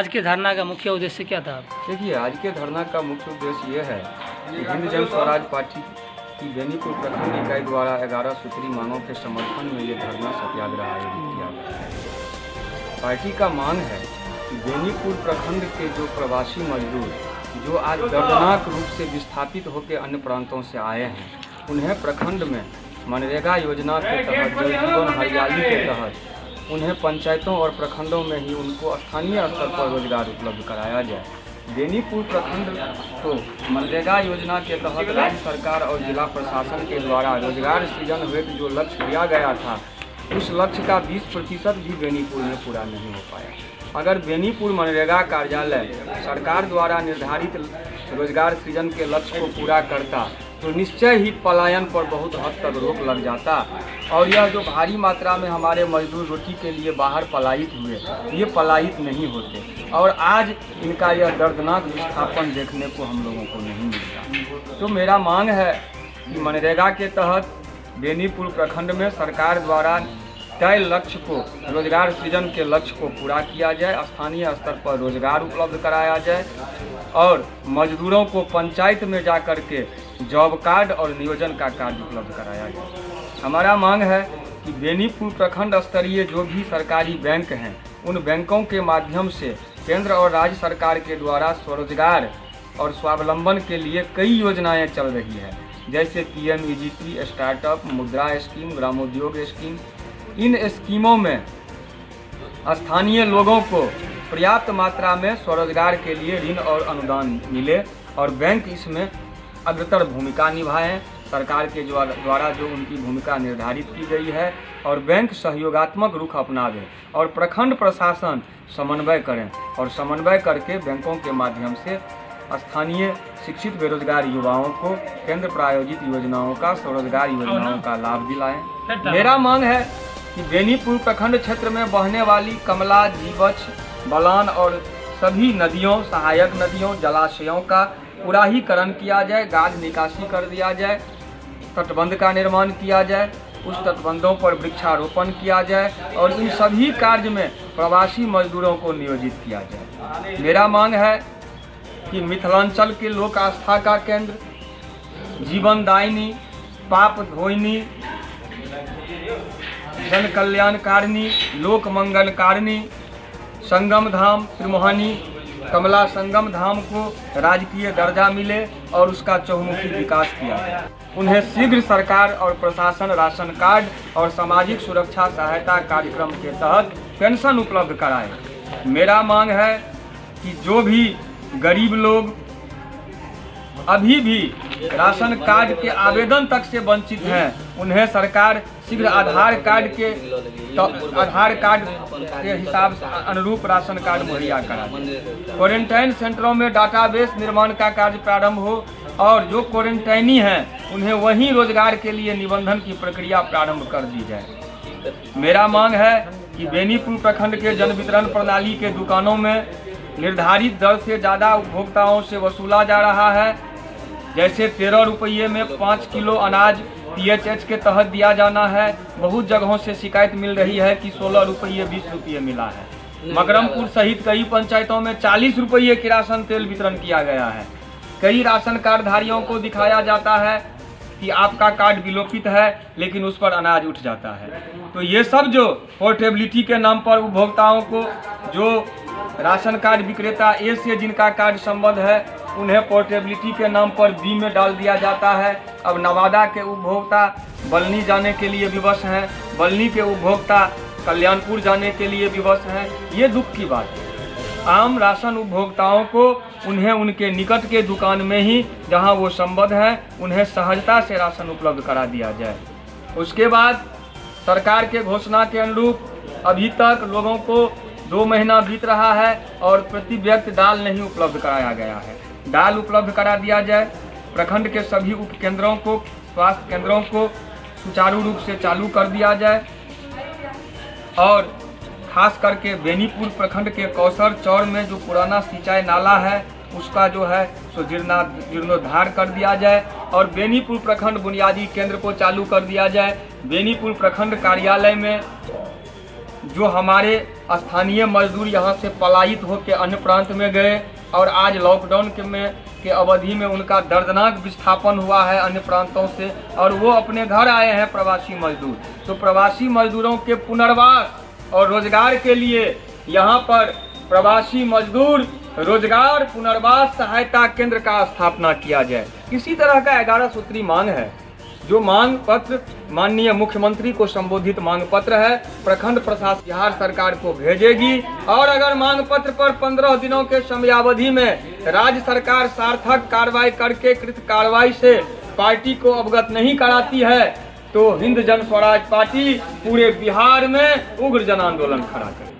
आज के धरना का मुख्य उद्देश्य क्या था? देखिए, आज के धरना का मुख्य उद्देश्य ये है कि हिंद जन स्वराज पार्टी की बेनीपुर प्रखंड इकाई द्वारा 11 सूत्री मांगों के समर्थन में ये धरना सत्याग्रह आयोजित किया गया है। पार्टी का मांग है कि बेनीपुर प्रखंड के जो प्रवासी मजदूर जो आज दर्दनाक रूप से विस्थापित होकर अन्य प्रांतों से आए हैं, उन्हें प्रखंड में मनरेगा योजना के तहत, जल जीवन हरियाली के तहत उन्हें पंचायतों और प्रखंडों में ही उनको स्थानीय स्तर पर रोजगार उपलब्ध कराया जाए। बेनीपुर प्रखंड को मनरेगा योजना के तहत राज्य सरकार और जिला प्रशासन के द्वारा रोजगार सृजन हेतु जो लक्ष्य दिया गया था, उस लक्ष्य का 20% भी बेनीपुर में पूरा नहीं हो पाया। अगर बेनीपुर मनरेगा कार्यालय सरकार द्वारा निर्धारित रोजगार सृजन के लक्ष्य को पूरा करता तो निश्चय ही पलायन पर बहुत हद तक रोक लग जाता और यह जो भारी मात्रा में हमारे मजदूर रोटी के लिए बाहर पलायित हुए, ये पलायित नहीं होते और आज इनका यह दर्दनाक विस्थापन देखने को हम लोगों को नहीं मिलता। तो मेरा मांग है कि मनरेगा के तहत बेनीपुर प्रखंड में सरकार द्वारा तय लक्ष्य को, रोजगार सृजन के लक्ष्य को पूरा किया जाए, स्थानीय स्तर पर रोजगार उपलब्ध कराया जाए और मजदूरों को पंचायत में जा कर के जॉब कार्ड और नियोजन का कार्ड उपलब्ध कराया जाए। हमारा मांग है कि बेनीपुर प्रखंड स्तरीय जो भी सरकारी बैंक हैं, उन बैंकों के माध्यम से केंद्र और राज्य सरकार के द्वारा स्वरोजगार और स्वावलंबन के लिए कई योजनाएं चल रही है, जैसे PMEGT, स्टार्टअप, मुद्रा स्कीम, ग्रामोद्योग स्कीम। इन स्कीमों में स्थानीय लोगों को पर्याप्त मात्रा में स्वरोजगार के लिए ऋण और अनुदान मिले और बैंक इसमें अग्रतर भूमिका निभाएं। सरकार के द्वारा जो उनकी भूमिका निर्धारित की गई है और बैंक सहयोगात्मक रुख अपनावे और प्रखंड प्रशासन समन्वय करें और समन्वय करके बैंकों के माध्यम से स्थानीय शिक्षित बेरोजगार युवाओं को केंद्र प्रायोजित योजनाओं का, स्वरोजगार योजनाओं का लाभ दिलाएं। मेरा मांग है कि बेनीपुर प्रखंड क्षेत्र में बहने वाली कमला, जीवछ, बलान और सभी नदियों, सहायक नदियों, जलाशयों का उड़ाहीकरण किया जाए, गाद निकासी कर दिया जाए, तटबंध का निर्माण किया जाए, उस तटबंधों पर वृक्षारोपण किया जाए और इन सभी कार्य में प्रवासी मजदूरों को नियोजित किया जाए। मेरा मांग है कि मिथिलांचल के लोक आस्था का केंद्र, जीवनदायिनी, पाप धोइनी, जन कल्याणकारिणी, लोक मंगलकारिणी संगम धाम त्रिमोहानी कमला संगम धाम को राजकीय दर्जा मिले और उसका चहुमुखी विकास किया जाए। उन्हें शीघ्र सरकार और प्रशासन राशन कार्ड और सामाजिक सुरक्षा सहायता कार्यक्रम के तहत पेंशन उपलब्ध कराए। मेरा मांग है कि जो भी गरीब लोग अभी भी राशन कार्ड के आवेदन तक से वंचित हैं, उन्हें सरकार शीघ्र आधार कार्ड के हिसाब से अनुरूप राशन कार्ड मुहैया करा दे। क्वारंटाइन सेंटरों में डाटाबेस निर्माण का कार्य प्रारंभ हो और जो क्वारंटाइनी हैं उन्हें वहीं रोजगार के लिए निबंधन की प्रक्रिया प्रारंभ कर दी जाए। मेरा मांग है कि बेनीपुर प्रखंड के जन वितरण प्रणाली के दुकानों में निर्धारित दर से ज़्यादा उपभोक्ताओं से वसूला जा रहा है। जैसे 13 रुपये में 5 किलो अनाज PHH के तहत दिया जाना है, बहुत जगहों से शिकायत मिल रही है कि 16 रुपये 20 रुपये मिला है। मकरमपुर सहित कई पंचायतों में 40 रुपये की राशन तेल वितरण किया गया है। कई राशन कार्डधारियों को दिखाया जाता है कि आपका कार्ड विलोपित है, लेकिन उस पर अनाज उठ जाता है। तो ये सब जो पोर्टेबिलिटी के नाम पर उपभोक्ताओं को, जो राशन कार्ड विक्रेता ए से जिनका कार्ड संबद्ध है, उन्हें पोर्टेबिलिटी के नाम पर बी में डाल दिया जाता है। अब नवादा के उपभोक्ता बलनी जाने के लिए विवश हैं, बलनी के उपभोक्ता कल्याणपुर जाने के लिए विवश हैं। ये दुख की बात है। आम राशन उपभोक्ताओं को उन्हें उनके निकट के दुकान में ही, जहां वो संबद्ध हैं, उन्हें सहजता से राशन उपलब्ध करा दिया जाए। उसके बाद सरकार के घोषणा के अनुरूप अभी तक लोगों को 2 महीना बीत रहा है और प्रति व्यक्ति दाल नहीं उपलब्ध कराया गया है। दाल उपलब्ध करा दिया जाए। प्रखंड के सभी उप केंद्रों को, स्वास्थ्य केंद्रों को सुचारू रूप से चालू कर दिया जाए और खास करके बेनीपुर प्रखंड के कौसर चौर में जो पुराना सिंचाई नाला है, उसका जो है सो जीर्णोद्धार कर दिया जाए और बेनीपुर प्रखंड बुनियादी केंद्र को चालू कर दिया जाए। बेनीपुर प्रखंड कार्यालय में जो हमारे स्थानीय मजदूर यहाँ से पलायित होकर अन्य प्रांत में गए और आज लॉकडाउन के अवधि में उनका दर्दनाक विस्थापन हुआ है अन्य प्रांतों से और वो अपने घर आए हैं प्रवासी मजदूर। तो प्रवासी मजदूरों के पुनर्वास और रोजगार के लिए यहाँ पर प्रवासी मजदूर रोजगार पुनर्वास सहायता केंद्र का स्थापना किया जाए। इसी तरह का 11 सूत्री मांग है, जो मांग पत्र माननीय मुख्यमंत्री को संबोधित मांग पत्र है, प्रखंड प्रशासन बिहार सरकार को भेजेगी और अगर मांग पत्र पर 15 दिनों के समयावधि में राज्य सरकार सार्थक कार्रवाई करके कृत कार्रवाई से पार्टी को अवगत नहीं कराती है तो हिंद जन स्वराज पार्टी पूरे बिहार में उग्र जन आंदोलन खड़ा करेगी।